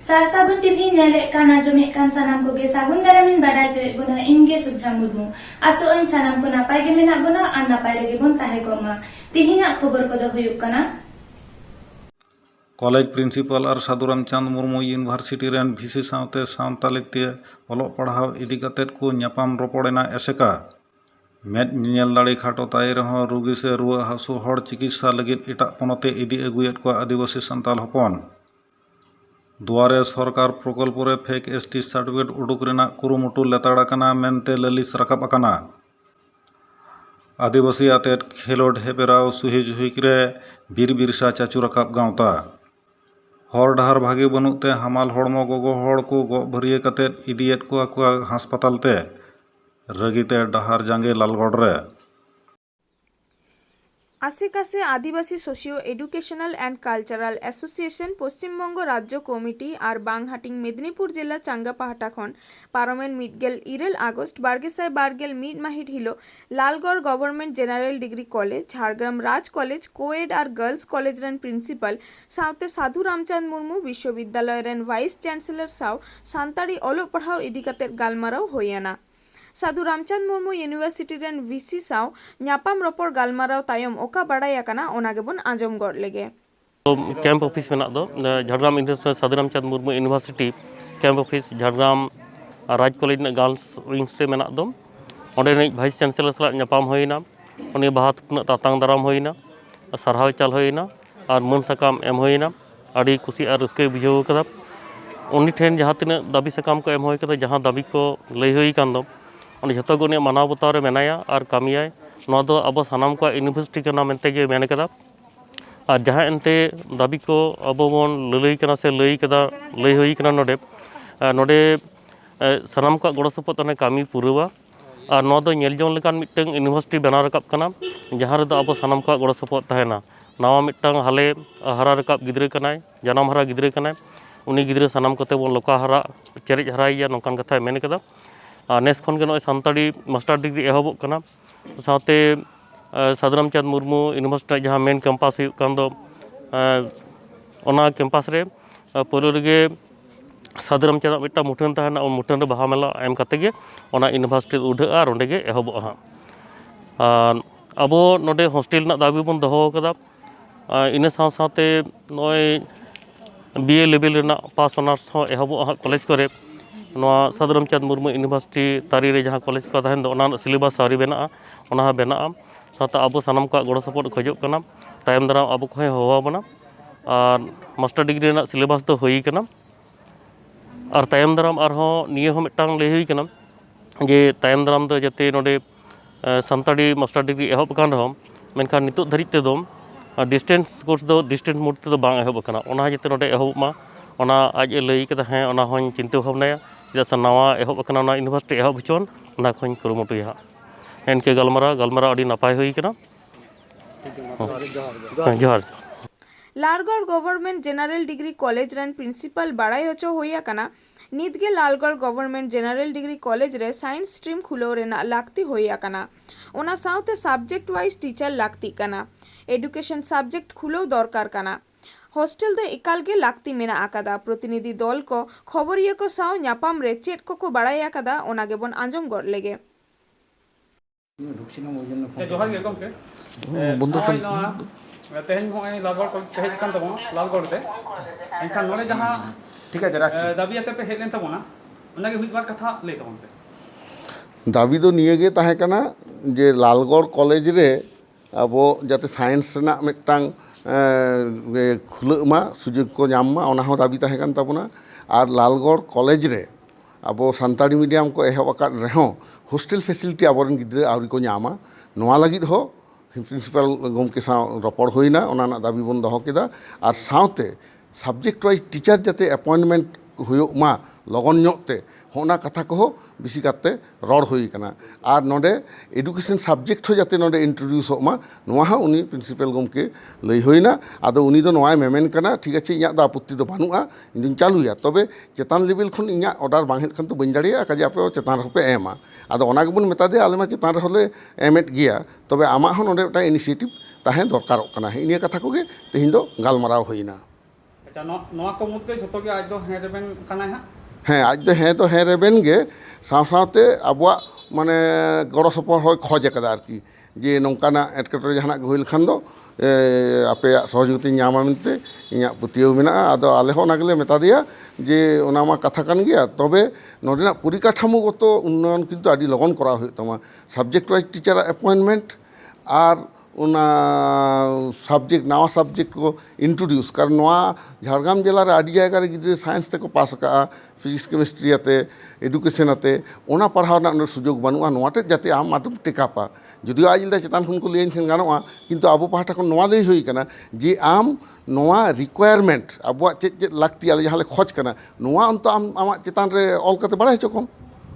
सार सागुन टीवी नेले काना जमे कान सानाम को गे सागुन दारामिन बाडा जे बुना इनगे सुभ्रा मुर्मू आसो अन सानाम को नापाय गे मेना बुना आर नापाय रेगे बुन ताहे कोमा तिहिना खबर को दो हुयुक कना कॉलेज प्रिंसिपल और साधु रामचंद मुर्मू यूनिवर्सिटी रेन भिसी सावते सानताली ते ऑलोग पढ़ाव इदी कतेद को ᱧᱟᱯᱟᱢ ᱨᱚᱯᱚᱲᱮᱱᱟ एसेका मेद ᱧᱮᱞ दाड़े खाटो ताई रहो रुगी से रुआ हासु हड़ चिकित्सा लगित एटाग पनते इदी अगुयेद को आदिवासी सान्ताल हपन दुआरे सरकार प्रकल्प रे फेक एसटी सर्टिफिकेट उडुक रेना कुरुमुटु लेताड़ कना मेनते ललिस रकाब अकाना आदिवासी आतेद खेलोड हेपेराव सुहि जुहिक रे बीर बिरसा चाचू रकाब गावता हर डहार भागे बनुते हमाल हड़मो गोगो हड़ को गो भरिए कतेद इदियेद को हासपाताल ते रगिते डहार जांगे लालगढ़ रे आशेकाशे Adivasi socio educational and cultural association Paschimbanga राज्य कमिटी और बांगहाटिंग मेदिनीपुर जिला चांगा पाहाटा खन पारमेन मिडगेल इरेल आगस्ट बारगेसाय बारगेल मिड माहित हिलो Lalgarh government general degree college Jhargram Raj college coed और गर्ल्स कॉलेज रेन प्रिंसिपल सावते साधु रामचंद मुर्मू विश्वविद्यालय रेन वाइस चैंसलर साव सान्ताड़ी ऑलोग पढ़ाव इदी कतेद गालमाराव होयना साधु रामचंद मुर्मू यूनिवर्सिटी रेन वीसी साव ᱧᱟᱯᱟᱢ ᱨᱚᱯᱚᱲ ᱜᱟᱞᱢᱟᱨᱟᱣ ᱛᱟᱭᱚᱢ ᱚᱠᱟ ᱵᱟᱲᱟᱭ ᱟᱠᱟᱱᱟ ᱚᱱᱟ ᱜᱮᱵᱚᱱ ᱟᱸᱡᱚᱢ ᱜᱚᱫ ᱞᱮᱜᱮ कैम्प ऑफिस में दो Jhargram university Sadhu Ramchand Murmu university camp office Jhargram Raj college girls wings रे मेना दो ओंडे वाइस चैंसलर सलाह ᱧᱟᱯᱟᱢ होइना उनी बाहा थुपना तातांग दाराम होइना सारहाव चाल होइना और मन साकाम एम होइना आड़ी कुसी और रस्के बुझाव कदा उनी ठेन जहाँ तिना दाबी साकाम को एम होय कदा जहाँ दाबी को लई होई कान दो उन जो गुण मानव बताव रे मेनाया और कामियाय अब सानाम को यूनिवर्सिटी कना मेनते गे मेन कदा और जहाँ एनते दाबी को अब बन ललई कना से लई कदा लई होई कना नोडे नोडे सानाम को गड़ो सपोर्ट तने कामी पुरवा और नो दो नेल जोन लेकान मिटंग यूनिवर्सिटी बनाव रकाब कना जहाँ रे अब सानाम को गड़ो सपोर्ट तहेना नवा मिटंग हाले हरा रकाब गिद्रे कनाय जनाम हरा गिद्रे कनाय उनी गिद्रे सानाम कोते बन लोका हरा चेरेज हराइया नोकान कथा मेन कदा नेस खन के सानताड़ी मास्टर डिग्री एहबोग कना साथे साधु रामचंद मुर्मू यूनिवर्सिटी जहाँ मेन कैंपास कान दो ओना कैंपास रे पोलो रेगे साधु रामचंद मिट्टा मुठन तहना मुठन रे बाहा मेला एम कते गे ओना यूनिवर्सिटी उठाआ और ओंडे गे एहबोग हा अब नोडे हॉस्टेल ना दाबी बन दोहो कदा इना साथे नय बीए लेवल रेना पास ऑनर्स हो एहबोग हा कॉलेज करे साधु रामचंद मुर्मू यूनिवर्सिटी तारी रे जहाँ कॉलेज को तहन दो ओना सिलेबस सारी बना ओना बना साथ अब सानाम को गड़ो सपोर्ट खोजो कना तायम दाराम अब को होवा बना और मास्टर डिग्री ना सिलेबस तो होई कना और तायम दाराम आरहों निये हो मिटांग ले हुई कना जे तायम दाराम दो जते नोडे सानताड़ी मास्टर डिग्री एहब कान रहो मेनखान नितो धरित ते दो डिस्टेंस कोर्स दो डिस्टेंस मोड ते दो बांग एहब कना ओना जते नोडे एहब मा ओना आज लई कदा हैं ओना हों चिंता भावनाया जैसा नवा एहब कना ओना यूनिवर्सिटी एहब हचोन ओना खों कुरुमुटुया एनके गलमारा अड़ी नापाय हुई कना जोहार Lalgarh government general degree college रेन प्रिंसिपल बाड़ाई होचो होया कना नितगे Lalgarh government general degree college रे साइंस स्ट्रीम खुलो रेना लाक्ति होया कना ओना साउते सब्जेक्ट वाइज टीचर लाक्ति कना एडुकेशन सब्जेक्ट खुलो दरकार कना हॉस्टेल दो एकाल गे लाक्ति मेना आकादा प्रतिनिधि दल को खबरिया को साव ᱧᱟᱯᱟᱢ रे चेट को बाड़ाई आकादा ओना गेबन आंजम गड़ लेगे जोहार गे गमके बंदो तेहन होय लालगढ़ को हेज कान तबो लालगढ़ ते एनखान नोडे जहां ठीक है जरा दाबियाते पे हेज लेन तबोना ओना गे हुई बार कथा ले तबोन पे दाबी दो निये गे ताहे कना जे लालगढ़ कॉलेज रे अब जाते साइंस ना मिटांग खुलमा सुजोग को नामा ओना हो दाबी ताहे कान ताबोना और लालगढ़ कॉलेज रे अब सानताड़ी मीडियम को एहब आकाद रेहों हॉस्टेल फैसिलिटी आबोरन गिद्रे आवरी को नामा नोआ लगिद हो प्रिंसिपल गमके साव रपड़ होइना ओना ना दाबी बन दोहो केदा और सावते सब्जेक्ट वाइज टीचर जाते अपॉइंटमेंट हुयोग मा लगन ᱧᱚᱜते होना कथा को बेसी काते रड़ होई कना और नोडे एडुकेशन सब्जेक्ट हो जाते नोडे इंट्रोड्यूस होमा नोआ हा उनी प्रिंसिपल गमके लई होइना आदो उनी दो नोआय मेमेन कना ठीक आहे इᱧᱟᱜ दा आपत्ति दो बानुआ इन चालुया तबे चेतान लेवल खन इᱧᱟᱜ ऑर्डर बांग हेत खन तो बन दाड़िया काजे आपे चेतान रहोपे एमा आदो ओना गेबन मेता दे आले मा चेतान रहोले एमेट गिया तबे आमा हो नोडे टा इनिशिएटिव ताहे दरकारक कना इनिया कथा कोगे तेहिं दो गालमाराव होइना ᱟᱪᱪᱷᱟ ᱱᱚᱣᱟ ᱠᱚ ᱢᱩᱫᱽᱨᱮ ᱡᱷᱚᱛᱚ ᱜᱮ ᱟᱡ ᱫᱚ ᱦᱮᱸ ᱨᱮᱵᱮᱱ ᱠᱟᱱᱟᱭ ᱦᱟᱸᱜ? ᱦᱮᱸ ᱟᱡ ᱫᱚ ᱦᱮᱸ ᱨᱮᱵᱮᱱ ᱜᱮ ᱥᱟᱶᱛᱮ ᱟᱵᱚᱣᱟᱜ ᱢᱟᱱᱮ ᱜᱚᱲᱚ ᱥᱚᱯᱚᱦᱚᱫ ᱠᱷᱚᱡ ᱟᱠᱟᱫᱟ ᱟᱨᱠᱤ ᱡᱮ ᱱᱚᱝᱠᱟᱱᱟᱜ ᱮᱴᱠᱮᱴᱚᱬᱮ ᱡᱟᱦᱟᱱᱟᱜ ᱜᱮ ᱦᱩᱭ ᱞᱮᱠᱷᱟᱱ ᱫᱚ ᱟᱯᱮᱭᱟᱜ ᱥᱚᱦᱚᱡᱳᱜᱤᱛᱟᱧ ᱧᱟᱢᱟ ᱢᱮᱱᱛᱮ ᱤᱧᱟᱹᱜ ᱯᱟᱹᱛᱭᱟᱹᱣ ᱢᱮᱱᱟᱜᱼᱟ। ᱟᱫᱚ ᱟᱞᱮ ᱦᱚᱸ ᱚᱱᱟ ᱜᱮᱞᱮ ᱢᱮᱛᱟ ᱫᱮᱭᱟ ᱡᱮ ᱚᱱᱟ ᱢᱟ ᱠᱟᱛᱷᱟ ᱠᱟᱱ ᱜᱮᱭᱟ, ᱛᱚᱵᱮ ᱱᱚᱰᱮᱱᱟᱜ ᱯᱚᱨᱤᱠᱟᱴᱷᱟᱢᱳᱜᱚᱛᱚ ᱩন্নয়ন কিন্তু ᱟᱹᱰᱤ ᱞᱚᱜᱚᱱ ᱠᱚᱨᱟᱣ ᱦᱩᱭᱩᱜ ᱛᱟᱢᱟ। সাবজেক্ট ওয়াইজ টিচার অ্যাপয়েন্টমেন্ট আর ᱚᱱᱟ সাবজেক্ট নাওয়া সাবজেক্ট ᱠᱚ ইন্ট্রোডিউস, কারণ ᱱᱚᱣᱟ ঝাড়গ্রাম জেলার আᱹᱰᱤ জায়গা রে গᱤᱫᱽᱨᱟᱹ ᱥᱟᱭᱮন্ᱥ ᱛᱮᱠᱚ ᱯᱟᱥ ᱟᱠᱟᱜᱼᱟ, ফিজিক্স কেমিস্ট্রি ᱟᱛᱮ ᱮᱰᱩকেশন ᱟᱛᱮ ᱚᱱᱟ ᱯᱟᱲᱦᱟᱣ ᱨᱮᱱᱟᱜ ᱚᱸᱰᱮ সুযোগ ᱵᱟᱹᱱᱩᱜᱼᱟ। ᱱᱚᱣᱟᱴᱮᱫ ᱡᱟᱛᱮ ᱟᱢ ᱟᱫᱚᱢ ᱴᱮᱠᱟᱯᱟ, যদিও আজ ᱞᱟᱹᱭᱫᱟ ᱪᱮᱛᱟᱱ ᱠᱷᱚᱱ ᱠᱚ ᱞᱟᱹᱭᱟᱹᱧ ᱠᱷᱟᱱ ᱜᱟᱱᱚᱜᱼᱟ, কিন্তু ᱟᱵᱚ ᱯᱟᱦᱴᱟ ᱠᱷᱚᱱ ᱱᱚᱣᱟ ᱞᱟᱹᱭ ᱦᱩᱭ ᱟᱠᱟᱱᱟ ᱡᱮ ᱟᱢ ᱱᱚᱣᱟ রিকোয়ারমেন্ট ᱟᱵᱚᱣᱟᱜ ᱪᱮᱫ ᱪᱮᱫ ᱞᱟᱹᱠᱛᱤ ᱟᱞᱮ ᱡᱟᱦᱟᱸ ᱞᱮ ᱠᱷᱚᱡ ᱠᱟᱱᱟ ᱱᱚᱣᱟ ᱚᱱᱛᱚ ᱟᱢ ᱟᱢᱟᱜ ᱪᱮᱛᱟᱱ ᱨᱮ ᱚᱞ ᱠᱟᱛᱮ ᱵᱟᱲᱟᱭ ᱦᱚᱪᱚ ᱠᱚᱢ।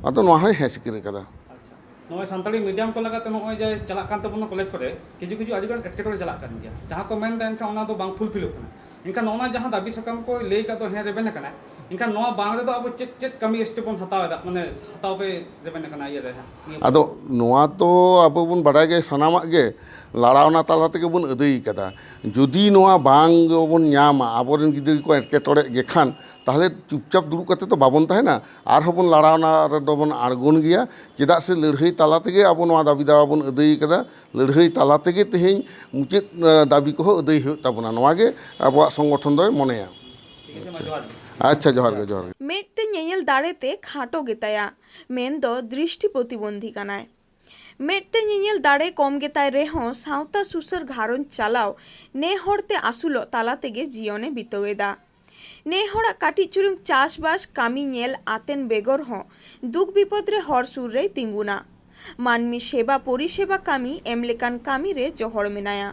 ᱟᱫᱚ ᱱᱚᱣᱟ ᱦᱚᱸᱭ ᱦᱮᱸ ᱥᱤᱠᱟᱹᱨ ᱟᱠᱟᱫᱟ। ᱟᱪᱪᱷᱟ ᱱᱚᱜᱼᱚᱭ ᱥᱟᱱᱛᱟᱲᱤ ᱢᱤᱰᱤᱭᱟᱢ ᱠᱚ ᱞᱟᱜᱟᱛᱮ ᱱᱚᱜᱼᱚᱭ ᱡᱮ ᱪᱟᱞᱟᱜ ᱠᱟᱱ ᱛᱟᱵᱚᱱᱟ ᱠᱚᱞᱮᱡᱽ ᱠᱚᱨᱮ ᱠᱤᱪᱷᱩ ᱟᱹᱰᱤᱜᱟᱱ ᱮᱴᱠᱮᱴᱚᱬᱮ ᱪᱟᱞᱟᱜ ᱠᱟᱱ ᱜᱮᱭᱟ, ᱡᱟᱦᱟᱸ ᱠᱚ ᱢᱮᱱᱫᱟ ᱮᱱᱠᱷᱟᱱ ᱚᱱᱟ ᱫᱚ ᱵᱟᱝ ᱯᱷᱩᱞᱯᱷᱤᱞᱚᱜ ᱠᱟᱱᱟ। ᱮᱱᱠᱷᱟᱱ ᱱᱚᱜᱼᱚ ᱡᱟᱦᱟᱸ ᱫᱟᱵᱤ ᱥᱟᱠᱟᱢ ᱠᱚ ᱞᱟᱹᱭ ᱠᱟᱫ ᱫᱚ ᱦᱮᱸ ᱨᱮᱵᱮᱱ ᱟᱠᱟᱱᱟ, ᱮᱱᱠᱷᱟন ᱱᱚᱣᱟ ᱵᱟᱝ ᱨᱮᱫᱚ ᱟᱵᱚ ᱪᱮᱫ ᱠᱟᱹᱢᱤ ᱥᱴᱮᱯ ᱵᱚᱱ ᱦᱟᱛᱟᱣᱮᱫᱟ, ᱢᱟᱱᱮ ᱦᱟᱛᱟᱣ ᱯᱮ ᱨᱮᱵᱮᱱ ᱟᱠᱟᱱᱟ ᱤᱭᱟᱹ ᱨᱮ ᱦᱟᱸᱜ? ᱟᱫᱚ ᱱᱚᱣᱟ ᱛᱚ ᱟᱵᱚ ᱵᱚᱱ ᱵᱟᱰᱟᱭ ᱜᱮ ᱥᱟᱱᱟᱢᱟᱜ ᱜᱮ ᱞᱟᱲᱟᱣᱱᱟ ᱛᱟᱞᱟ ᱛᱮᱜᱮ ᱵᱚᱱ ᱟᱹᱫᱟᱹᱭ ᱠᱟᱫᱟ। ᱡᱩᱫᱤ ᱱᱚᱣᱟ ᱵᱟᱝ ᱵᱚᱱ ᱧᱟᱢᱟ, ᱟᱵᱚᱨᱮᱱ ᱜᱤᱫᱽᱨᱟᱹ ᱠᱚ ᱮᱴᱠᱮᱴᱚᱬᱮᱜ ᱜᱮ ᱠᱷᱟᱱ ᱛᱟᱦᱚᱞᱮ ᱪᱩᱯᱪᱟᱯ ᱫᱩᱲᱩᱵ ᱠᱟᱛᱮ তো ᱵᱟᱵᱚᱱ ᱛᱟᱦᱮᱱᱟ, ᱟᱨᱦᱚᱸ ᱵᱚᱱ ᱞᱟᱲᱟᱣᱱᱟ ᱨᱮᱫᱚ ᱵᱚᱱ ᱟᱬᱜᱚᱱ ᱜᱮᱭᱟ। ᱪᱮᱫᱟᱜ ᱥᱮ ᱞᱟᱹᱲᱦᱟᱹᱭ ᱛᱟᱞᱟ ᱛᱮᱜᱮ ᱟᱵᱚ ᱱᱚᱣᱟ ᱫᱟᱵᱤ ᱫᱟᱣᱟ ᱵᱚᱱ ᱟᱹᱫᱟᱹᱭ ᱠᱟᱫᱟ, ᱞᱟᱹᱲᱦᱟᱹᱭ ᱛᱟᱞᱟ ᱛᱮᱜᱮ ᱛᱮᱦᱮᱧ ᱢᱩᱪᱟᱹᱫ ᱫᱟᱵᱤ ᱠᱚᱦᱚᱸ ᱟᱹᱫᱟᱹᱭ ᱦᱩᱭᱩᱜ ᱛᱟᱵᱚᱱᱟ। ᱱᱚᱣᱟ ᱜᱮ ᱟᱵᱚᱣᱟᱜ ᱥᱚᱝᱜᱚᱴᱷᱚᱱ ᱫᱚᱭ ᱢᱚᱱᱮᱭᱟ। ᱟᱪᱪᱷᱟ ᱡᱚᱦᱟᱨ ᱜᱮ ᱡᱚᱦᱟᱨ ᱜᱮ। ᱢᱮᱫᱛᱮ ᱧᱮᱧᱮᱞ ᱫᱟᱲᱮᱛᱮ ᱠᱷᱟᱴᱚ ᱜᱮᱛᱟᱭᱟ, ᱢᱮᱱᱫᱚ ᱫᱨᱤᱥᱴᱤ ᱯᱨᱚᱛᱤᱵᱚᱱᱫᱷী ᱠᱟᱱᱟᱭ। ᱢᱮᱫᱛᱮ ᱧᱮᱧᱮᱞ ᱫᱟᱲᱮ ᱠᱚᱢ ᱜᱮᱛᱟᱭ ᱨᱮᱦᱚᱸ ᱥᱟᱶᱛᱟ ᱥᱩᱥᱟᱹᱨ ᱜᱷᱟᱨᱚᱸᱡᱽ ᱪᱟᱞᱟᱣ ᱱᱮ ᱦᱚᱲᱛᱮ ᱟᱹᱥᱩᱞᱚᱜ ᱛᱟᱞᱟ ᱛᱮᱜᱮ ᱡᱤᱭᱚᱱᱮ ᱵᱤᱛᱟᱹᱣ ᱮᱫᱟ। ᱱᱮ ᱦᱚᱲᱟᱜ ᱠᱟᱹᱴᱤᱡ ᱪᱩᱞᱩᱝ ᱪᱟᱥᱵᱟᱥ ᱠᱟᱹᱢᱤ ᱧᱮᱞ ᱟᱛᱮᱱ ᱵᱮᱜᱚᱨ ᱦᱚᱸ ᱫᱩᱠ ᱵᱤᱯᱚᱫ ᱨᱮ ᱦᱚᱲ ᱥᱩᱨ ᱨᱮᱭ ᱛᱤᱸᱜᱩᱱᱟ। ᱢᱟᱹᱱᱢᱤ ᱥᱮᱵᱟ ᱯᱚᱨᱤᱥᱮᱵᱟ ᱠᱟᱹᱢᱤ ᱮᱢ ᱞᱮᱠᱟᱱ ᱠᱟᱹᱢᱤ ᱨᱮ ᱡᱚᱦᱚᱲ ᱢᱮᱱᱟᱭᱟ।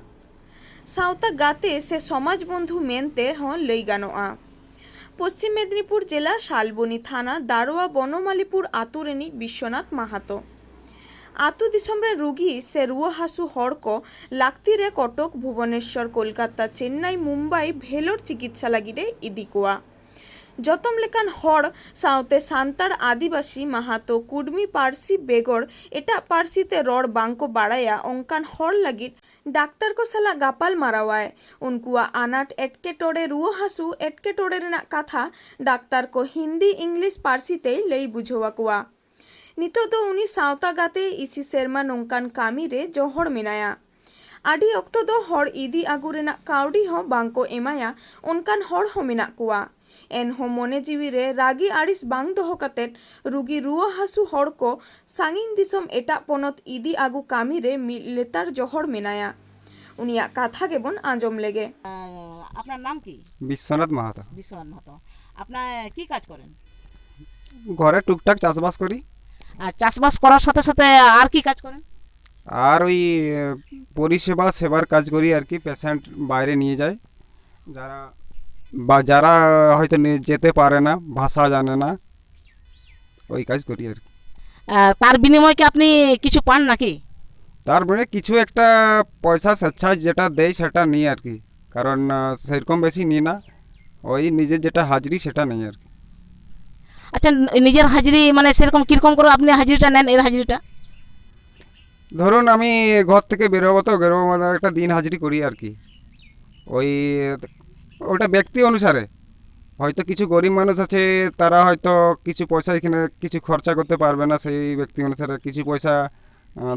ᱥᱟᱶᱛᱟ ᱜᱟᱛᱮ ᱥᱮ ᱥᱚᱢᱟᱡᱽ ᱵᱚᱱᱫᱷᱩ ᱢᱮᱱᱛᱮ ᱦᱚᱸ ᱞᱟᱹᱭ ᱜᱟᱱᱚᱜᱼᱟ। পশ্চিম মেদিনীপুর জেলা শালবনী থানা দারোয়া বনমালীপুর আতু ᱨᱤᱱᱤᱡ বিশ্বনাথ মাহাতো। আতু দিসᱚᱢ ᱨᱮ ᱨᱩᱜᱤ ᱥᱮ ᱨᱩᱣᱟᱹ ᱦᱟᱹᱥᱩ ᱦᱚᱲ ᱠᱚ ᱞᱟᱹᱠᱛᱤ ᱨᱮ ᱠᱚᱴᱚᱠ ᱵᱷᱩᱵᱚᱱᱮশ্বর ᱠᱳᱞᱠᱟᱛᱟ ᱪᱮᱱᱱᱟই ᱢᱩᱢᱵᱟই ᱵᱷᱮᱞᱳর চিকিৎসা ᱞᱟᱹᱜᱤᱫ ᱮ ᱤᱫᱤ ᱠᱚᱣᱟ। ᱡᱚᱛᱚᱢ ᱞᱮᱠᱟᱱ ᱦᱚᱲ ᱥᱟᱶᱛᱮ ᱥᱟᱱᱛᱟᱲ ᱟᱹᱫᱤᱵᱟᱹᱥᱤ ᱢᱟᱦᱟᱛᱚ ᱠᱩᱰᱢᱤ ᱯᱟᱹᱨᱥᱤ ᱵᱮᱜᱚᱨ ᱮᱴᱟᱜ ᱯᱟᱹᱨᱥᱤ ᱛᱮ ᱨᱚᱲ ᱵᱟᱝᱠᱚ ᱵᱟᱲᱟᱭᱟ ᱚᱱᱠᱟᱱ ᱦᱚᱲ ᱞᱟᱹᱜᱤᱫ ᱰᱟᱠᱛᱟᱨ ᱠᱚ ᱥᱟᱞᱟᱜ ᱜᱟᱯᱟᱞ ᱢᱟᱨᱟᱣᱟᱭ। ᱩᱱᱠᱩᱣᱟᱜ ᱟᱱᱟᱴ ᱮᱴᱠᱮᱴᱚᱬᱮ ᱨᱩᱣᱟᱹ ᱦᱟᱹᱥᱩ ᱮᱴᱠᱮᱴᱚᱬᱮ ᱨᱮᱱᱟᱜ ᱠᱟᱛᱷᱟ ᱰᱟᱠᱛᱟᱨ ᱠᱚ ᱦᱤন্দি ᱤᱝᱞᱤশ ᱯᱟᱹᱨᱥᱤ ᱛᱮᱭ ᱞᱟᱹᱭ ᱵᱩᱡᱷᱟᱹᱣ ᱟᱠᱚᱣᱟ। ᱱᱤᱛᱚᱜ ᱫᱚ ᱩᱱᱤ ᱥᱟᱶᱛᱟ ᱜᱟᱛᱮ ᱤᱥᱤ ᱥᱮᱨᱢᱟ ᱱᱚᱝᱠᱟᱱ ᱠᱟᱹᱢᱤ ᱨᱮ ᱡᱚᱦᱚᱲ ᱢᱮᱱᱟᱭᱟ। ᱟᱹᱰᱤ ᱚᱠᱛᱚ ᱫᱚ ᱦᱚᱲ ᱤᱫᱤ ᱟᱹᱜᱩ ᱨᱮᱱᱟᱜ ᱠᱟᱹᱣᱰᱤ ᱦᱚᱸ ᱵᱟᱝᱠᱚ ᱮᱢᱟᱭᱟ, ᱚᱱᱠᱟᱱ ᱦᱚᱲ ᱦᱚᱸ ᱢᱮᱱᱟᱜ ᱠᱚᱣᱟ। ᱮᱱᱦᱚᱸ ᱢᱚᱱᱮ ᱡᱤᱣᱤ ᱨᱮ ᱨᱟᱹᱜᱤ ᱟᱹᱲᱤᱥ ᱵᱟᱝ ᱫᱚᱦᱚ ᱠᱟᱛᱮᱫ ᱨᱩᱜᱤ ᱨᱩᱣᱟᱹ ᱦᱟᱹᱥᱩ ᱦᱚᱲ ᱠᱚ ᱥᱟᱺᱜᱤᱧ ᱫᱤᱥᱚᱢ ᱮᱴᱟᱜ ᱯᱚᱱᱚᱛ ᱤᱫᱤ ᱟᱹᱜᱩ ᱠᱟᱹᱢᱤ রে ᱢᱤᱫ লেতার জহর মেনায়া। উনিয়াক কথা গেবন আঁজম লেগে। আপনার নাম কি? বিশ্বনাথ মাহাতো। বিশ্বনাথ মাহাতো। আপনার কি কাজ করেন? ঘরে টুকটাক চাষবাস করি। আর চাষবাস করার সাথে সাথে আর কি কাজ করেন? আর ওই পরিষেবা সেবার কাজ করি আর কি, পেশেন্ট বাইরে নিয়ে যায় যারা হয়তো যেতে পারে না, ভাষা জানে না, ওই কাজ করি আর কি। তার বিনিময়ে কি আপনি কিছু পান নাকি? তারপরে কিছু একটা পয়সা স্বেচ্ছায় যেটা দেয় সেটা নিই আর কি, কারণ সেরকম বেশি নিই না, ওই নিজের যেটা হাজিরি সেটা নেই আর কি। আচ্ছা নিজের হাজিরি মানে সেরকম কিরকম করে আপনি হাজিরিটা নেন? এর হাজিরিটা ধরুন আমি ঘর থেকে বেরোবো তো একটা দিন হাজিরি করি আর কি। ওটা ব্যক্তি অনুসারে, হয়তো কিছু গরিব মানুষ আছে তারা হয়তো কিছু পয়সা এখানে কিছু খরচা করতে পারবে না, সেই ব্যক্তি অনুসারে কিছু পয়সা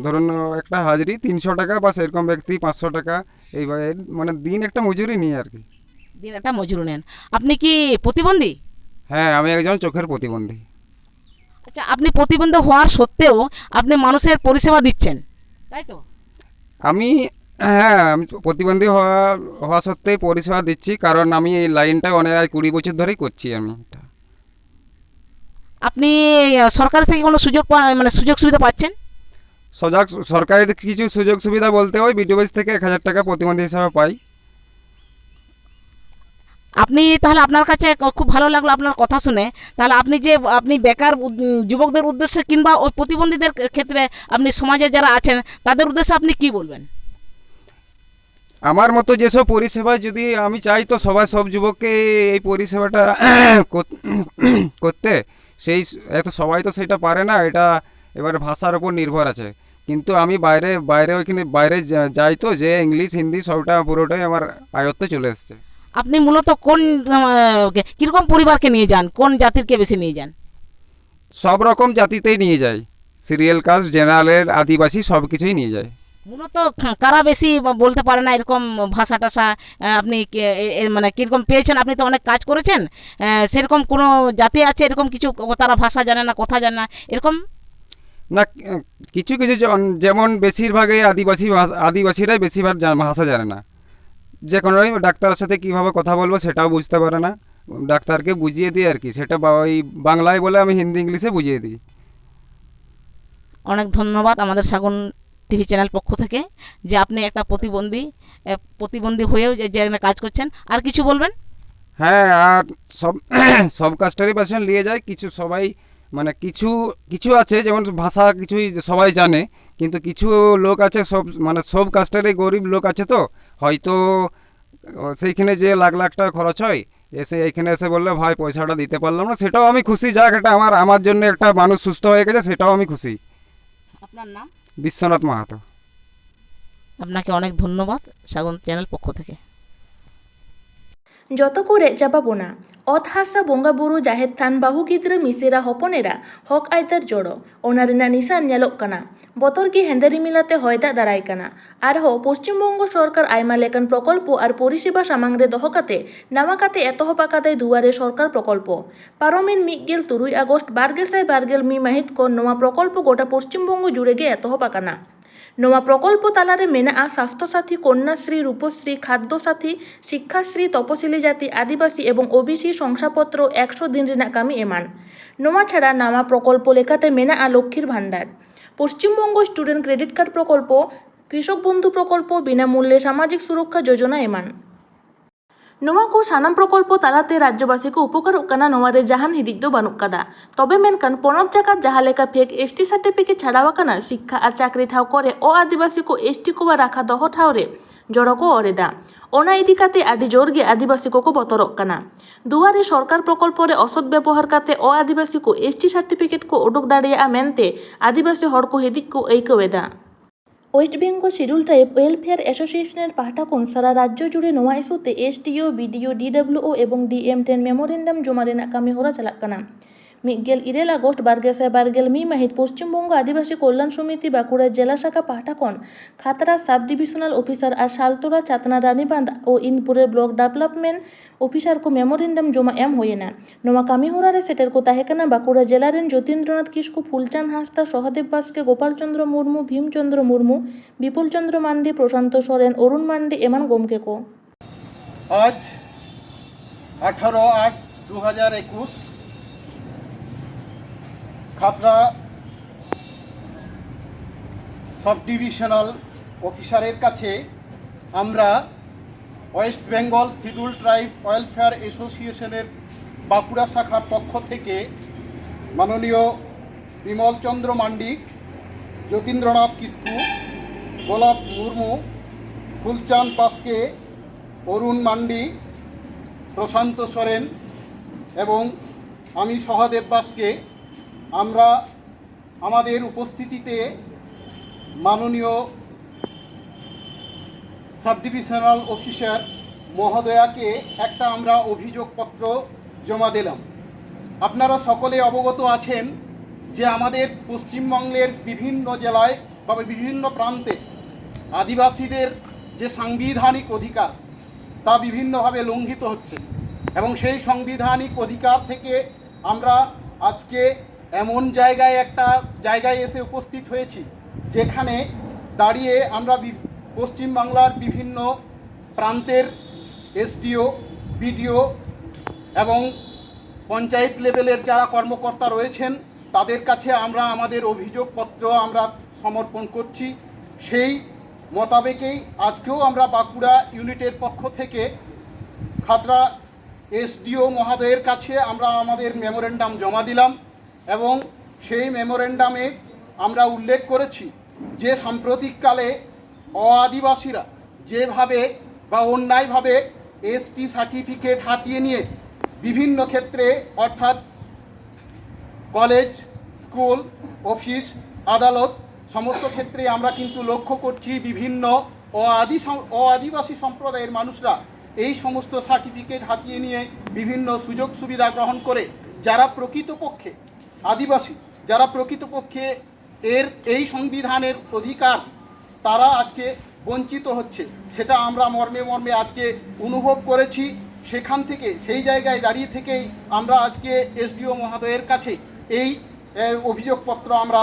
ধরুন একটা হাজিরি 300 টাকা বা সেরকম ব্যক্তি 500 টাকা, এইভাবে মানে দিন একটা মজুরি নিই আর কি। দিন একটা মজুরি নেন। আপনি কি প্রতিবন্ধী? হ্যাঁ আমি একজন চোখের প্রতিবন্ধী। আচ্ছা আপনি প্রতিবন্ধী হওয়ার সত্ত্বেও আপনি মানুষের পরিষেবা দিচ্ছেন, তাই তো? আমি প্রতিবন্ধী হওয়া সত্ত্বেও পরিষেবা দিচ্ছি, কারণ আমি এই লাইনটা অনেক 20 বছর ধরেই করছি আমি। আপনি সরকার থেকে কোনো মানে সুযোগ সুবিধা পাচ্ছেন? সরকারি কিছু সুযোগ সুবিধা বলতে ওই বিডিও অফিস থেকে 1000 টাকা প্রতিবন্ধী হিসাবে পাই। আপনি তাহলে আপনার কাছে খুব ভালো লাগলো আপনার কথা শুনে। তাহলে আপনি বেকার যুবকদের উদ্দেশ্যে কিংবা ওই প্রতিবন্ধীদের ক্ষেত্রে আপনি সমাজে যারা আছেন তাদের উদ্দেশ্যে আপনি কি বলবেন? আমার মতো যেসব পরিষেবা যদি আমি চাই তো সব যুবককে এই পরিষেবাটা করতে, সেই এত সবাই তো সেটা পারে না, এটা এবার ভাষার উপর নির্ভর আছে। কিন্তু আমি বাইরে ওইখানে বাইরে যাই তো, যে ইংলিশ হিন্দি সবটা পুরোটাই আমার আয়ত্তে চলে এসছে। আপনি মূলত কোন কীরকম পরিবারকে নিয়ে যান, কোন জাতিরকে বেশি নিয়ে যান? সব রকম জাতিতেই নিয়ে যায়, সিরিয়াল কাস্ট, জেনারেল, আদিবাসী সব কিছুই নিয়ে যায়। মূলত কারা বেশি বলতে পারে না এরকম ভাষা টাষা আপনি মানে কীরকম পেয়েছেন? আপনি তো অনেক কাজ করেছেন, সেরকম কোনো জাতি আছে এরকম কিছু তারা ভাষা জানে না, কথা জানে না এরকম? না, কিছু কিছু যেমন বেশিরভাগই আদিবাসীরাই বেশিরভাগ ভাষা জানে না। যে কোনো ডাক্তারের সাথে কীভাবে কথা বলবো সেটাও বুঝতে পারে না, ডাক্তারকে বুঝিয়ে দিই আর কি, সেটা ওই বাংলায় বলে আমি হিন্দি ইংলিশে বুঝিয়ে দিই। অনেক ধন্যবাদ আমাদের সাগুন টিভি চ্যানেল পক্ষ থেকে যে আপনি একটা প্রতিবন্ধী হয়েও যে কাজ করছেন। আর কিছু বলবেন? হ্যাঁ, আর সব কাস্টারই পেশেন্ট নিয়ে যায়, কিছু সবাই মানে কিছু কিছু আছে যেমন ভাষা কিছুই সবাই জানে, কিন্তু কিছু লোক আছে সব কাস্টারই গরিব লোক আছে, তো হয়তো সেইখানে যে লাখ লাখ টাকা খরচ হয়, এইখানে এসে বললে ভাই পয়সাটা দিতে পারলাম না, সেটাও আমি খুশি, যাক এটা আমার জন্য একটা মানুষ সুস্থ হয়ে গেছে, সেটাও আমি খুশি। আপনার নাম? বিশ্বনাথ মাহাতো। আপনাকে অনেক ধন্যবাদ সাগুন চ্যানেল পক্ষ থেকে। ᱡᱚᱛᱚ ᱠᱚ ᱨᱮᱡ ᱪᱟᱵᱟ ᱵᱚᱱᱟ, ᱚᱛ ᱦᱟᱥᱟ ᱵᱚᱸᱜᱟ ᱵᱩᱨᱩ ᱡᱟᱦᱮᱨ ᱛᱷᱟᱱ ᱵᱟᱹᱦᱩ ᱜᱤᱫᱽᱨᱟᱹ ᱢᱤᱥᱮᱨᱟ ᱦᱚᱯᱚᱱᱮᱨᱟ ᱦᱚᱠ ᱟᱭᱫᱟᱨ ᱡᱚᱲᱚ, ᱚᱱᱟ ᱨᱮᱱᱟᱜ ᱱᱤᱥᱟᱱ ᱧᱮᱞᱚᱜ ᱠᱟᱱᱟ। ᱵᱚᱛᱚᱨ ᱜᱮ ᱦᱮᱸᱫᱮ ᱨᱤᱢᱤᱞᱟᱛᱮ ᱦᱚᱭ ᱫᱟᱜ ᱫᱟᱨᱟᱭ ᱠᱟᱱᱟ। ᱟᱨᱦᱚᱸ ᱯᱚᱥᱪᱤᱢ ᱵᱚᱝᱜᱚ ᱥᱚᱨᱠᱟর ᱟᱭᱢᱟ ᱞᱮᱠᱟᱱ ᱯᱨᱚᱠᱚᱞᱯᱚ ᱟᱨ ᱯᱚᱨᱤᱥᱮᱵᱟ ᱥᱟᱢᱟᱝ ᱨᱮ ᱫᱚᱦᱚ ᱠᱟᱛᱮ ᱱᱟᱣᱟ ᱠᱟᱛᱮ ᱮᱛᱚᱦᱚᱵ ᱟᱠᱟᱫᱟᱭ ᱫᱩᱣᱟᱨᱮ ᱥᱚᱨᱠᱟর ᱯᱨᱚᱠᱚᱞᱯᱚ। ᱯᱟᱨᱚᱢᱮᱱ 1 আগস্ট 2021 ᱢᱟᱹᱦᱤᱛ ᱠᱷᱚᱱ ᱱᱚᱣᱟ ᱯᱨᱚᱠᱚᱞᱯᱚ ᱜᱚᱴᱟ ᱯᱚᱥᱪᱤᱢ ᱵᱚᱝᱜᱚ ᱡᱩᱲᱮ ᱜᱮ ᱮᱛᱚᱦᱚᱵ ᱟᱠᱟᱱᱟ। ᱱᱚᱣᱟ ᱯᱨᱚᱠᱚᱞᱯᱚ ᱛᱟᱞᱟᱨᱮ ᱢᱮᱱᱟᱜᱼᱟ ᱥᱟᱥᱛᱷᱚ ᱥᱟᱛᱷী, কন্যাশ্রী, রূপশ্রী, খাদ্য সাথী, শিক্ষাশ্রী, তপশিলি জাতি, আদিবাসী এবং ওবিসি শংসাপত্র 100 দিন রেনাᱜ কামি এমান। ᱱᱚᱣᱟ ছাড়া নামা প্রকল্প লেখাতে মেনাᱜᱼᱟ লক্ষ্মীর ভান্ডার, পশ্চিমবঙ্গ স্টুডেন্ট ক্রেডিট কার্ড প্রকল্প, কৃষক বন্ধু প্রকল্প, বিনামূল্যে সামাজিক সুরক্ষা যোজনা এমান। ᱱᱚᱣᱟ ᱠᱚ ᱥᱟᱱᱟᱢ ᱯᱨᱚᱠᱚᱞᱯᱚ ᱛᱟᱞᱟᱛᱮ ᱨᱟᱡᱽᱡᱚᱵᱟᱥী ᱠᱚ ᱩᱯᱚᱠᱟᱨᱚᱜ ᱠᱟᱱᱟ, ᱱᱚᱣᱟ ᱨᱮ ᱡᱟᱦᱟᱱ ᱦᱤᱫᱤᱡ ᱫᱚ ᱵᱟᱹᱱᱩᱜ ᱠᱟᱫᱟ। ᱛᱚᱵᱮ ᱢᱮᱱᱠᱷᱟᱱ ᱯᱚᱱᱚᱛ ᱡᱟᱠᱟᱛ ᱡᱟᱦᱟᱸ ᱞᱮᱠᱟ ᱯᱷᱮᱠ ᱮᱥᱴᱤ ᱥᱟᱨᱴᱤᱯᱷᱤᱠᱮᱴ ᱪᱷᱟᱲᱟᱣ ᱟᱠᱟᱱᱟ, ᱥᱤᱠᱠᱷᱟ ᱟᱨ ᱪᱟᱹᱠᱨᱤ ᱴᱷᱟᱶ ᱠᱚᱨᱮ ᱚ-ᱟᱹᱫᱤᱵᱟᱹᱥᱤ ᱠᱚ ᱮᱥᱴᱤ ᱠᱚᱣᱟᱜ ᱨᱟᱠᱷᱟ ᱫᱚᱦᱚ ᱴᱷᱟᱶ ᱨᱮ ᱡᱚᱲᱚ ᱠᱚ ᱚᱨ ᱮᱫᱟ। ᱚᱱᱟ ᱤᱫᱤ ᱠᱟᱛᱮ ᱟᱹᱰᱤ ᱡᱳᱨ ᱜᱮ ᱟᱹᱫᱤᱵᱟᱹᱥᱤ ᱠᱚᱠᱚ ᱵᱚᱛᱚᱨᱚᱜ ᱠᱟᱱᱟ। ᱫᱩᱣᱟᱨᱮ ᱥᱚᱨᱠᱟর প্রকল্প রে অসৎ ব্যবহার কাতে ᱚ-ᱟᱹᱫᱤᱵᱟᱹᱥᱤ ᱠᱚ ᱮᱥᱴᱤ সার্টিফিকেট ᱠᱚ ᱩᱰᱩᱠ ᱫᱟᱲᱮᱭᱟᱜᱼᱟ ᱢᱮᱱᱛᱮ ᱟᱹᱫᱤᱵᱟᱹᱥᱤ ᱦᱚᱲ ᱠᱚ ᱦᱤᱫᱤᱡ ᱠᱚ ᱟᱹᱭᱠᱟᱹᱣ ᱮᱫᱟ। West Bengal schedule tribe welfare অ্যাসোসিয়েশনের পাহটা কোন সারা রাজ্য জুড়ে নোয়া ইস্যুতে এসডিও, বিডিও, ডিডব্লিউও এবং ডিএম10 মেমোরেন্ডাম জমা রেনাᱜ কামি হরা চালাক কানা। 1 আগস্ট 2022 মাহিত পশ্চিমবঙ্গ আদিবাসী কল্যাণ সমিতি বাঁকুড়া জেলা শাখা পাহটা কোন খাতড়া সাব ডিভিশনাল অফিসার আর সালতোরা, চাতনা, রানীবাঁধ ও ইনপুরের ব্লক ডেভেলপমেন্ট অফিসার কো মেমোরেন্ডাম জমা এম হয়েনা। নোয়া কামি হরা রে সেটের কো তাহে কানা বাঁকুড়া জেলা রেন যতীন্দ্রনাথ কিসকু, ফুলচাঁদ হাঁসদা, সহদেব বাস্কে, গোপালচন্দ্র মুর্মু, ভীমচন্দ্র মুর্মু, বিপুল চন্দ্র মান্ডি, প্রশান্ত সোরেন, অরুণ মান্ডি এমান গমকে কো। আজ 18/8/2021 খাতড়া সাব ডিভিশনাল অফিসারের কাছে আমরা West Bengal schedule tribe welfare অ্যাসোসিয়েশনের বাঁকুড়া শাখার পক্ষ থেকে মাননীয় বিমল চন্দ্র মান্ডি, যতীন্দ্রনাথ কিসকু, গোলাপ মুর্মু, ফুলচাঁদ বাস্কে, অরুণ মান্ডি, প্রশান্ত সোরেন এবং আমি সহদেব বাস্কে আমরা আমাদের উপস্থিতিতে মাননীয় সাব ডিভিশনাল অফিসার মহোদয়াকে একটা আমরা অভিযোগপত্র জমা দিলাম। আপনারা সকলে অবগত আছেন যে আমাদের পশ্চিমবঙ্গের বিভিন্ন জেলায় বা বিভিন্ন প্রান্তে আদিবাসীদের যে সাংবিধানিক অধিকার তা বিভিন্নভাবে লঙ্ঘিত হচ্ছে এবং সেই সাংবিধানিক অধিকার থেকে আমরা আজকে এমন জায়গায় এসে উপস্থিত হয়েছি যেখানে দাঁড়িয়ে আমরা পশ্চিমবাংলার বিভিন্ন প্রান্তের এসডিও, বিডিও এবং পঞ্চায়েত লেভেলের যারা কর্মকর্তা রয়েছেন তাদের কাছে আমরা আমাদের অভিযোগপত্র আমরা সমর্পণ করছি। সেই মোতাবেকেই আজকেও আমরা বাঁকুড়া ইউনিটের পক্ষ থেকে খাতড়া এসডিও মহোদয়ের কাছে আমরা আমাদের মেমোরেন্ডাম জমা দিলাম এবং সেই মেমোরেন্ডামে আমরা উল্লেখ করেছি যে সাম্প্রতিককালে অ-আদিবাসীরা যেভাবে বা অন্যায়ভাবে এসটি সার্টিফিকেট হাতিয়ে নিয়ে বিভিন্ন ক্ষেত্রে অর্থাৎ কলেজ, স্কুল, অফিস, আদালত সমস্ত ক্ষেত্রে আমরা কিন্তু লক্ষ্য করছি বিভিন্ন অ-আদিবাসী সম্প্রদায়ের মানুষরা এই সমস্ত সার্টিফিকেট হাতিয়ে নিয়ে বিভিন্ন সুযোগ সুবিধা গ্রহণ করে যারা প্রকৃতপক্ষে আদিবাসী, যারা প্রকৃতপক্ষে এই সংবিধানের অধিকার তারা আজকে বঞ্চিত হচ্ছে, সেটা আমরা মর্মে মর্মে আজকে অনুভব করেছি। সেখান থেকে সেই জায়গায় দাঁড়িয়ে থেকেই আমরা আজকে এসডিও মহোদয়ের কাছে এই অভিযোগপত্র আমরা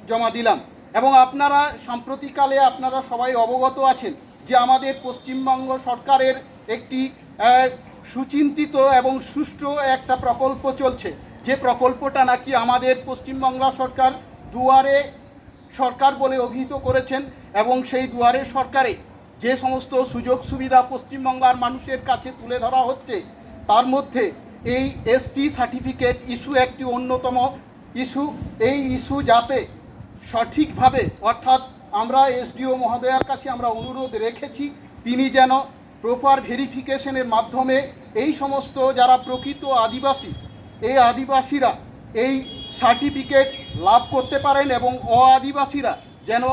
জমা দিলাম। এবং আপনারা সাম্প্রতিককালে আপনারা সবাই অবগত আছেন যে আমাদের পশ্চিমবঙ্গ সরকারের একটি সুচিন্তিত এবং সুষ্ঠু একটা প্রকল্প চলছে, যে প্রকল্পটা নাকি আমাদের পশ্চিমবঙ্গ সরকার দুয়ারে সরকার বলে অভিহিত করেছেন। এবং সেই দুয়ারে সরকারে যে সমস্ত সুযোগ সুবিধা পশ্চিমবঙ্গের মানুষের কাছে তুলে ধরা হচ্ছে, তার মধ্যে এই এসটি সার্টিফিকেট ইস্যু একটি অন্যতম ইস্যু। এই ইস্যু যাতে সঠিকভাবে, অর্থাৎ আমরা এসডিও মহোদয়ার কাছে আমরা অনুরোধ রেখেছি তিনি যেন প্রপার ভেরিফিকেশনের মাধ্যমে এই সমস্ত যারা প্রকৃত আদিবাসী, এই আদিবাসীরা এই সার্টিফিকেট লাভ করতে পারেন এবং আদিবাসীরা যেন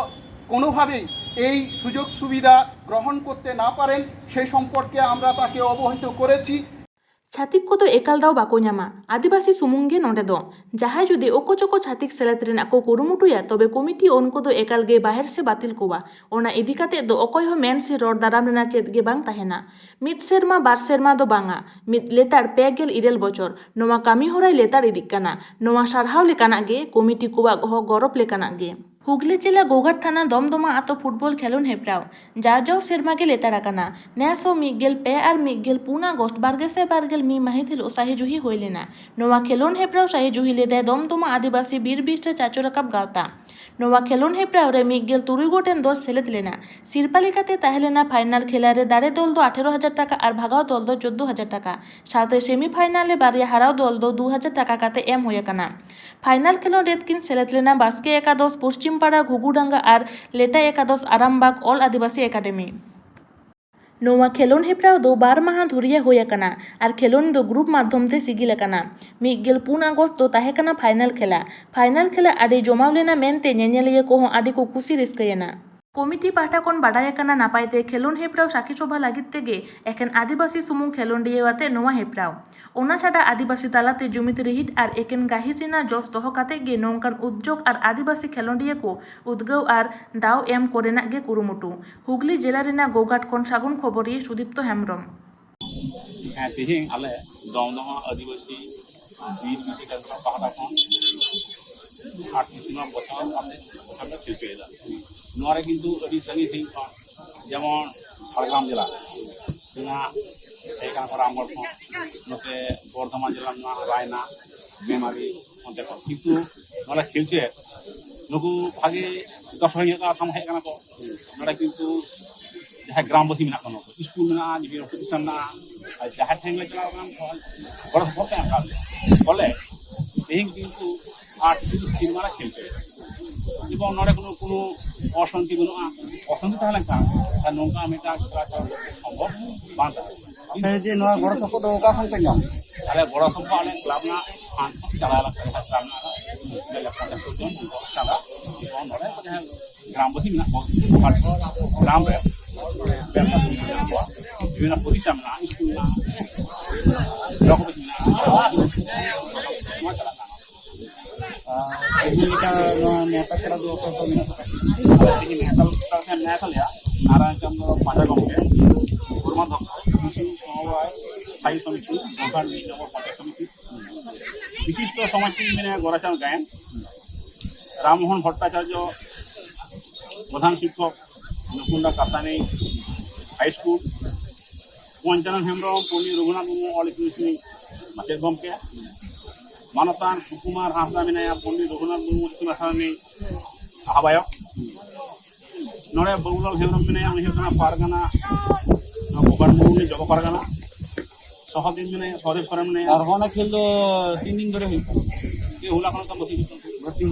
কোনোভাবেই এই সুযোগ সুবিধা গ্রহণ করতে না পারেন সেই সম্পর্কে আমরা তাকে অবহিত করেছি। छातिक को एकाल दाव बाको नामा आदिवासी सुमुंगे नोडे दो जहां जुदि ओको चोको छातिक सेलेद रेना को कुरुमुटुया तबे कमिटी उनको दो एकाल गे बाहर से बातिल कोवा ओना इदी काते दो अकय हो मेन से रोड दाराम रेना चेत गे बांग ताहेना मिद सेरमा बार सेरमा दो बांगा मिद लेतार पेगेल इरेल बचर नोमा कामी होराय लेतार इदिक काना नोमा सारहाव लेकाना गे कमिटी कोवा हो गौरव लेकाना गे। हुगली जिला गोघाट थाना दमदमा आतो फुटबल खेलोन हेप्राव जाजो सेरमा के लेतार आकाना नेसो मिगेल पे और मिगेल पुना गोस्त बारगेसे बारगेल मी माहिथिल साही जुही होइलेना नोवा खेलोन हेप्राव साही जुही लेदे दमदमा आदिवासी बीर बिस्टे चाचो रकाब गावता नोवा खेलोन हेप्राव रे मिगेल तुरुई गोटेन दल सेलेद लेना सिरपालिकाते ताहेलेना फाइनल खेला रे दाड़े दल दो 18,000 टाका और भागाव दल दो 14,000 टाका साथे सेमिफाइनाले बारिया हाराव दल दो 2,000 टाका काते एम होय काना। फाइनल खेलोन रेतकिन सेलेद लेना बास्के एकादश पश्चिम पाड़ा घुगुडांगा और लेटा एकादश आरामबाग ऑल आदिवासी एकाडेमी। नोवा खेलोन हेप्राव दो 12 माह धुरिया होयाकाना और खेलोन दो ग्रुप माध्यम ते सिगिलाकाना मिगेल 4 अगस्त दो ताहेकाना फाइनल खेला आडी जमाव लेना मेनते नेनेलिया को आडी को खुशी रिस्कयना। कमिटी पाहटा कोन बाडायाकाना नापायते खेलोन हेप्राव साखी सभा लागित तेगे एकेन आदिवासी सुमुंग खेलोन दिएवाते नोवा हेप्राव ओना छाडा आदिवासी तालाते जुमिते रिहिट और एकेन गाहिर रिना जस दह काते गे नोंकान उद्योग और आदिवासी खेलोंडिया को उद्गाव और दाव एम करेना गे कुरुमुटु। हुगली जिला रिना गोघाट कोन सागुन खबरिये सुदीप्त हेम्ब्रम। तेहें आले दमदमा आदिवासी बीर बिटिका पाहटा कोन 8 बछर आते सामने खेलपेला नोरे किन्तु अभी संगी थी जेमन झाड़ग्राम जिला ना एकान को रामगढ़ को नोते बर्धमान जिला ना रायना बेमारी ओंते को किन्तु नोरे खेलचे नुकु भागे 10 का थाम हे काना को नोरे किन्तु जहाँ ग्रामवासी मेना को स्कूल मेना जीवन प्रतिष्ठान ना जहाँ ठेंगले चला बड़ा सपोर्ट है बोले तेहिं किन्तु 8 सिनेमा खेलते এবং নড়ে কোনো অশান্তি বানুয়া অশান্তি তাহলে কারণ আর নৌকা মেটা সম্ভব বাঁধ যে নয় বড় সপ তো ওকা খান পেলাম তাহলে বড় সপ আলে ক্লাব না খান চালা ক্লাব না চালা এবং নড়ে গ্রামবাসী না গ্রাম রে বিভিন্ন প্রতিষ্ঠান না স্কুল না রকম না नेता करा दो तो नेता लिया नारायण चंद्र पांडा गंगे गुरमा कृषि समवाय स्थायी समिति गोघाट नगर पंचायत समिति विशिष्ट समाजसेवी मेने गोराचांद गायन राममोहन भट्टाचार्य प्रधान शिक्षक नकुंडा कातानी high school Panchanan Hembrom Pandit Raghunath Murmu all inclusive माचेद Gange मानतान सुकुमार हांसदा मेनाया पंडित रघुनाथ मुर्मू इतुन आसामी आबायक नोड़े बबुलाल हेम्ब्रम मेनाया उनि हुकना पारगाना गोपाल मुर्मू जब पारगाना सहदेव मेनाया सहदेव सोरेन मेनाया और होना खेल दो 3 दिन धरे हुई के हुला खन का बसी बसी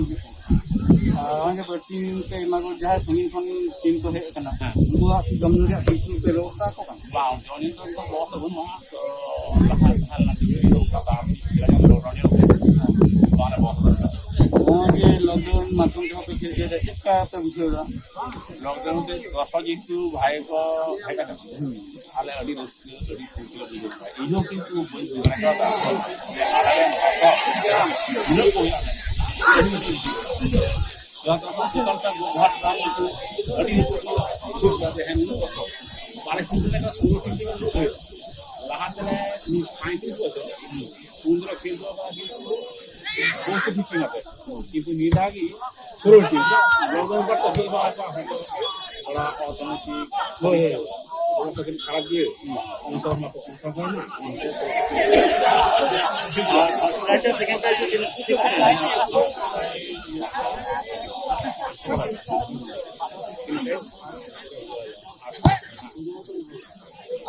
आगे बसी पे मागो जहां सुनी खन टीम तो है कना दुआ गमनुरिया बीचू पे व्यवस्था को का वाओ जोनी तो बहुत बनो तो लहाल लहाल ना तो का लॉकडाउन माध्यम से पे खेल दे चिपका तो बुझेगा लॉकडाउन पे 10 जी भाई को ᱟᱞᱮ ᱟᱹᱰᱤ ᱨᱟᱹᱥᱠᱟᱹ ᱟᱹᱰᱤ ᱠᱩᱥᱤ ᱞᱮ ᱵᱩᱡᱷᱟᱹᱣ ᱠᱮᱫᱟ ᱤᱧᱦᱚᱸ ᱠᱤᱱᱛᱩ ᱵᱟᱹᱧ ᱵᱩᱡᱷᱟᱹᱣ ᱫᱟᱲᱮ ᱠᱟᱣᱫᱟ ᱡᱮ ᱟᱞᱮᱨᱮᱱ ᱩᱱᱟᱹᱜ ᱠᱚ ᱦᱩᱭᱩᱜᱼᱟ ᱟᱹᱰᱤ ᱨᱟᱹᱥᱠᱟᱹ ᱠᱚ ᱛᱟᱦᱮᱱ ᱵᱟᱲᱮ ᱠᱷᱩᱱᱴᱤ ᱞᱮᱠᱟ 16 ᱴᱤᱢ ᱛᱮᱜᱮ ᱦᱩᱭᱩᱜᱼᱟ ᱞᱟᱦᱟᱛᱮ 35 বছর পুনরা খেলতে কিন্তু টিম আছে কিন্তু নিদাগি 16 টিম গতবার তো খেলবা আসা ওরা অর্থনৈতিক অবস্থা কিন্তু খারাপ দিয়ে অংশগ্রহণ মতো অংশগ্রহণ না আচ্ছা সেকেন্ড প্রাইজ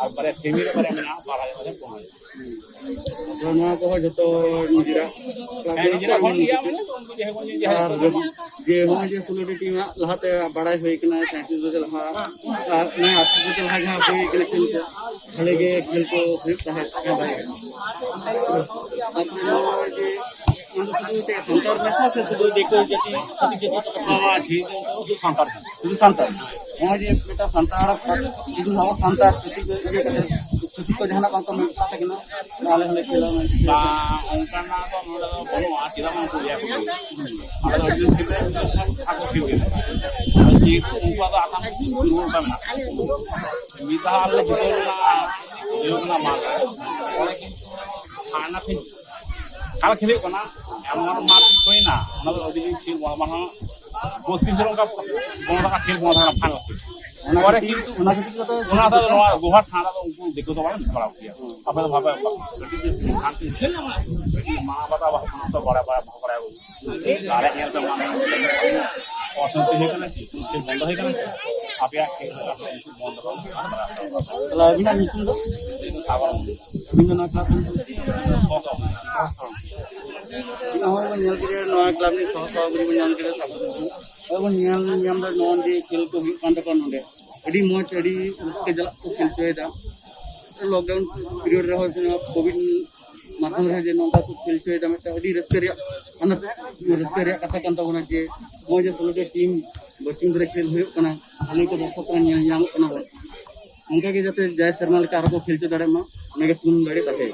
আর বারে সেমির বারে মেনা 12,000 কম হয় নয়া কো যত নিজেরা এখন ইয়া মানে যে হয় যে 16 টিম লাহাতে বাড়াই হই কিনা 37 বছর লাহা আর না 80 বছর লাহা যা হই কিনা খেল को भले के खेल को फिर है भाई যে মানে শুধু সন্তার মেসা সে শুধু দেখো যদি সঠিক যে পাওয়া আছে শুধু সন্তার নয় যে এটা সন্তার শুধু নয় সন্তার সঠিক ইয়ে করে ছুটি को जहां बांको में पता कि ना नाले हले खेला में बा उनका ना तो नोडा बोलो आटिला में पुलिया को और अर्जुन से आको खेल जी उनका तो आता शुरू का ना मिता हले जितना योजना मांग और खाना फिर खाना खेले को ना एमन मार कोई ना ना तो अभी खेल वहां 32 जन का बोला का खेल वहां फाइनल और una কিছু তো ওনা তো গোহার ঠান্ডা তো উনকু দেখো তো মানে খারাপ কিয়া আপনি ভাবে শান্তি ছিল মা বাবা তো বড় বড় করে আরে এর তো মানে অসন্তি হয়ে গেল কি বন্ধ হয়ে গেল আপনি বন্ধ করুন তাহলে বিনা মিটিং তো আবার বিনা না ক্লাস কত হয় বল করে নয়া ক্লাব নি সহ সহকারী বল করে সব अब नियम नियम द नॉन दी खेल को भी कांड कर नोडे अडी मोच अडी उसके जला को खेल चोयदा लॉकडाउन पीरियड रे होसन कोविड माध्यम रे जे नोंदा को खेल चोयदा में अडी रस्करिया अन रस्करिया कथा कांता बना जे मोज सोलो टीम बर्चिंग रे खेल हुयो कना हले को दर्शक को ᱧᱮᱞ ᱧᱟᱢ ᱠᱟᱱᱟ ᱵᱚ उनका के जते जय शर्मा लेका आरो को खेल चो दाड़े मा नेगे तुम दाड़े ताहे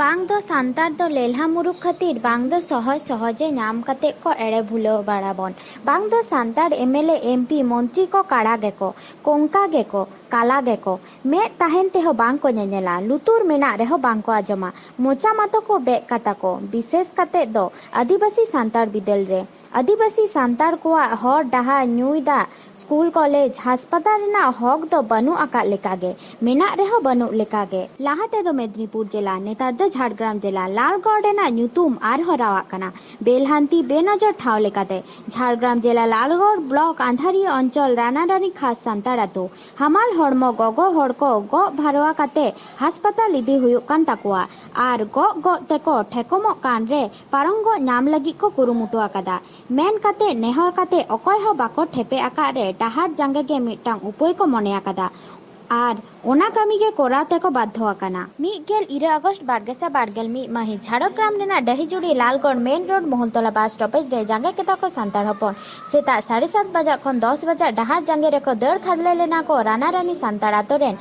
बांग दो सांतार दो लेल्हा मुरुख खातिर बांग दो सहज सहजे नाम कते को एड़े भूलो बाड़ाबन बांग दो सांतार एमएलए एमपी मंत्री को काड़ा गेको कोंका गेको काला गेको मे ताहेन तेहो बांग को नेनेला लुतुर मेना रेहो बांग को आजमा मोचा मातो को बेक काता को विशेष कते दो आदिवासी सांतार बिदल रे आदिवासी सांतार को हर डाहा न्यूदा स्कूल कॉलेज हास्पताल रेना हक दो बनु आका लेकागे मेना रेहो बनु लेकागे लाहाते दो मेदिनीपुर जिला नेतार दो झारग्राम जिला लालगढ़ रेना न्यूतुम आर हरावा कना बेलहांती बेनजर ठाव लेकाते झारग्राम जिला लालगढ़ ब्लॉक आंधारी अंचल रानारानी खास सांतार आतो हमाल हड़मो गगो हड़ को गो भारवा काते हास्पताल इदी हुयुक कान ताकुआ आर गो गो तेको ठेकोमो कान रे पारंगो नाम लगी को कुरुमुटु आकादा मेन काते नेहर काते अकय हो बाको ठेपे आका रे डाहार जांगे गे मिटांग उपाय को मने आकादा आर ओना कामी के कोराते को बाध्य आकाना 1 अगस्त 2022 माही झाड़ग्राम रेना डहीजुड़ी Lalgarh main road Mohantala bus stoppage रे जांगे केता को सांतार हपन सेता 7:30 बजा खन 10 बजा डाहार जांगे रे को दर खादले लेना को रानारानी सांतार आतोरेन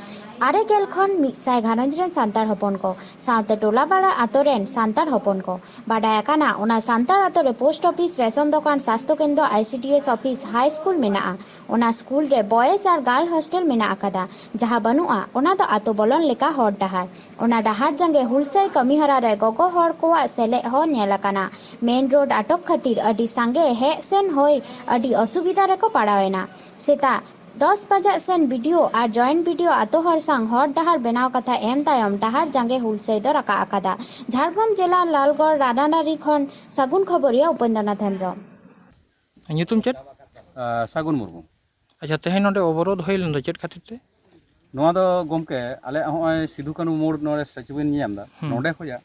आरे गेल खन 100 घारंज रेन सांतार हपन को साउते टोलाबाड़ा आतोरेन सांतार हपन को बाडाया काना ओना सांतार आतोरे पोस्ट ऑफिस रेशन दुकान स्वास्थ्य केंद्र आईसीडीएस ऑफिस हाई स्कूल मेना ओना स्कूल रे बॉयज आर गर्ल हॉस्टल मेना आकादा जहां बनुआ ओना दो आतो बोलन लेका हर डाहार ओना डाहार जांगे हुलसाई कमी हरा रे गगो हर को सेले हो नेलाकाना मेन रोड आटक खातिर अडी सांगे हे सेन होय अडी असुविधा रे को पाड़ावेना सेता 10 बजा सेन वीडियो और जॉइंट वीडियो आतो हर संग हर डाहार बनाव कथा एम तायम डाहार जांगे हुलसाई दो रका आकादा झारग्राम जिला लालगढ़ रानानारी खन सागुन खबरिया उपेंद्रनाथ हेम्ब्रम ᱧᱩᱛᱩᱢ ᱪᱮᱫ सागुन मुर्मू अच्छा तेहेन नोडे अवरोध होइल नो चेद खातिर ते नोआ दो गोमके आले होय सिधु कानू मोड़ नोरे सचिवन नियमदा नोडे खोजा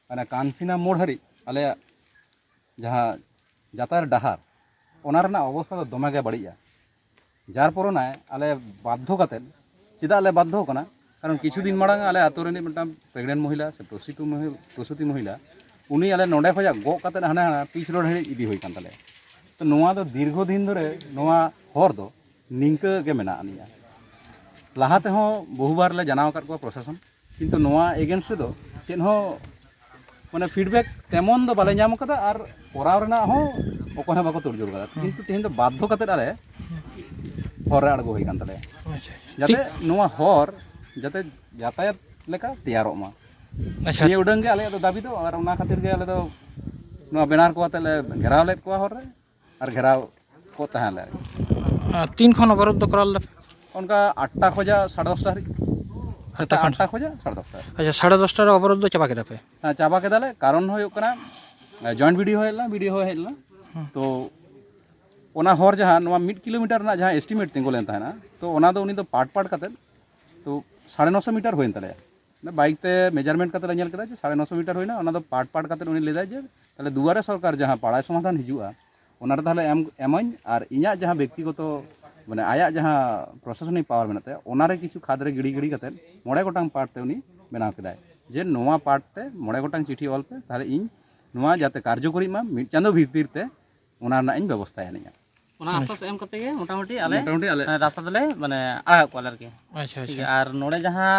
माने कानसिना मोड़ हरि आले जहां जातार डाहार ओनारना अवस्था दो दमेगे बड़िया जार परना आले बाध्य काते चिदा आले बाध्य कना कारण किछु दिन मांग आले आतोरेनी मटा प्रेगनेंट महिला से प्रसूति महिला उनी आले नोडे खोजा गो काते हाना पिच रोड हरि इदी होई कान ताले तो नोआ दो दीर्घ दिन धरे नोआ हर दो निंका के मेना आनिया लाहा तेहों बहुबार ले जानाव कर को प्रशासन किंतु नोआ एगेंस्ट रे दो चेन हो माने फीडबैक तेमन दो बाले नाम कदा और कोराव रेना हो ओको बाको तुरजुल कदा किंतु तेहेन दो बाध्य कते आले हर रे अड़गो होई कान तले जाते नोआ हर जाते यातायात लेका तैयारोग मा अच्छा ये उडंग के आले दो दाबी दो और उना खातिर के आले दो नोआ बेनार को आते ले घेराव लेत को हर रे और घेराव को तहाले तीन खन अवरोध दो कराल उनका 8टा खोजा 10:30 हरी 8टा खोजा 10:30 अच्छा 10:30 अवरोध दो चाबा केदा पे हाँ चाबा के दाले कारण हो जॉइंट वीडियो हेला तो ओना हर जहाँ 1 किलोमीटर ना जहाँ एस्टिमेट तिंगो लेन ताहेना तो ओना दो उनी दो पार्ट काते तो 950 मीटर होइन तले बाइक ते मेजरमेंट काते ले नेल केदा जे 950 मीटर होइना ओना दो पार्ट काते उनी लेदा जे ताले दुआरे सरकार जहाँ पाड़ा समाधान हिजुआ ओना रे ताले एमन और इñा जहाँ व्यक्तिगत माने आया जहाँ प्रशासनिक पावर मेनाते ओना रे किछु खाद रे गिड़ी काते 9 गोटांग पार्ट ते उनी बनाव केदाय जे नोवा पार्ट ते 9 गोटांग चिठी ऑल पे ताले इन नोवा जाते कार्यकरी मा मिड चांदो भीतर ते ओना ना इन व्यवस्था यानिया ओना आश्वास एम कते गे मोटामुटी आले रास्ता तले माने आड़ा को आले अच्छा अच्छा और नोडे जहाँ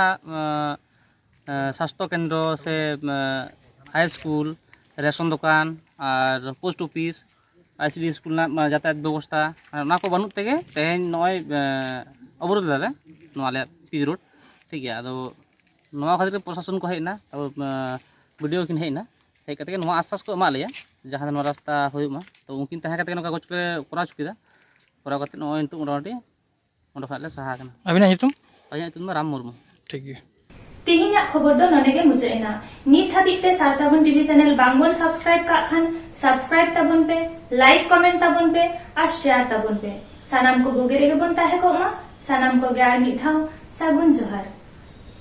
स्वास्थ्य केंद्र से हाई स्कूल रेशन दुकान और पोस्ट ऑफिस आईसीडी स्कूल ना यातायात व्यवस्था ना को बानुत तेगे तेहेन नय अवरोध दाले नोआ ले पीज रोड ठीक है आदो नोआ खातिर प्रशासन को हेना तब वीडियो किन हेना हे कते नोआ आश्वास को एमा लेया जहाँ नोआ रास्ता होयुमा तो उनकिन तहे कते नोका गोच पे कोरा चुकीदा कोरा कते नोय इंतु मोटामुटी ओंडे खाले सहा kana अबिना नितुम अया नितुम राम मुर्मू ठीक है तेहिना खबर दो नोडेगे मुझे एना नित हाबिते सारसागुन टीवी चैनल बांगबन सब्सक्राइब का खान सब्सक्राइब तबन पे लाइक कमेंट तबन पे और शेयर तबन पे सानाम को बोगेरे के बन ताहे को मा सानाम को ग्यार मिथाव सागुन जोहार।